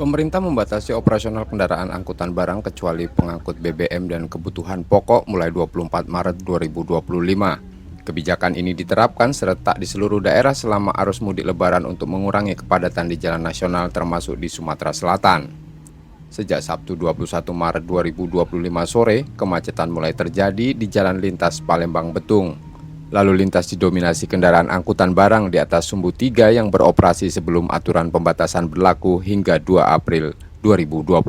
Pemerintah membatasi operasional kendaraan angkutan barang kecuali pengangkut BBM dan kebutuhan pokok mulai 24 Maret 2025. Kebijakan ini diterapkan serentak di seluruh daerah selama arus mudik Lebaran untuk mengurangi kepadatan di jalan nasional termasuk di Sumatera Selatan. Sejak Sabtu 21 Maret 2025 sore, kemacetan mulai terjadi di jalan lintas Palembang-Betung. Lalu lintas didominasi kendaraan angkutan barang di atas Sumbu 3 yang beroperasi sebelum aturan pembatasan berlaku hingga 2 April 2025.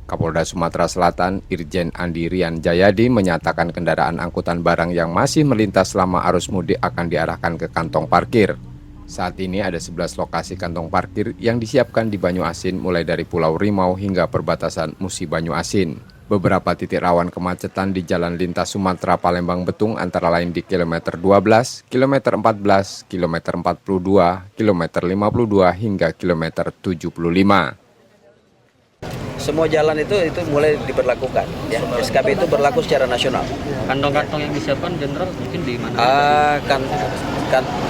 Kapolda Sumatera Selatan, Irjen Andi Rian Jayadi menyatakan kendaraan angkutan barang yang masih melintas selama arus mudik akan diarahkan ke kantong parkir. Saat ini ada 11 lokasi kantong parkir yang disiapkan di Banyuasin mulai dari Pulau Rimau hingga perbatasan Musi Banyuasin. Beberapa titik rawan kemacetan di jalan lintas Sumatera Palembang-Betung antara lain di kilometer 12, kilometer 14, kilometer 42, kilometer 52 hingga kilometer 75. Semua jalan itu mulai diberlakukan. Ya, SKB itu berlaku secara nasional. Kantong-kantong yang disiapkan Jenderal mungkin di mana?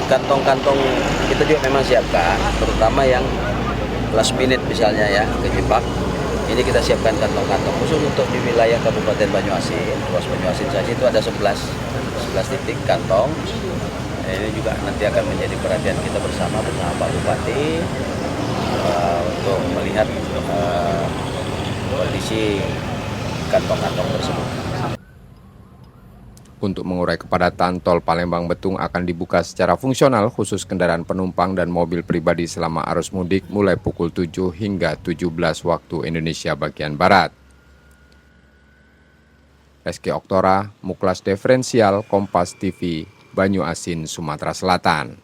Kantong-kantong kita juga memang siapkan, terutama yang last minute misalnya ya kejebak. Ini kita siapkan kantong-kantong khusus untuk di wilayah Kabupaten Banyuasin. Ruas Banyuasin saja itu ada 11 titik kantong. Ini juga nanti akan menjadi perhatian kita bersama Pak Bupati untuk melihat kondisi kantong-kantong tersebut. Untuk mengurai kepadatan, tol Palembang-Betung akan dibuka secara fungsional khusus kendaraan penumpang dan mobil pribadi selama arus mudik mulai pukul 7 hingga 17 waktu Indonesia bagian Barat. Reski Oktora, Muklas Diferensial, Kompas TV, Banyuasin, Sumatera Selatan.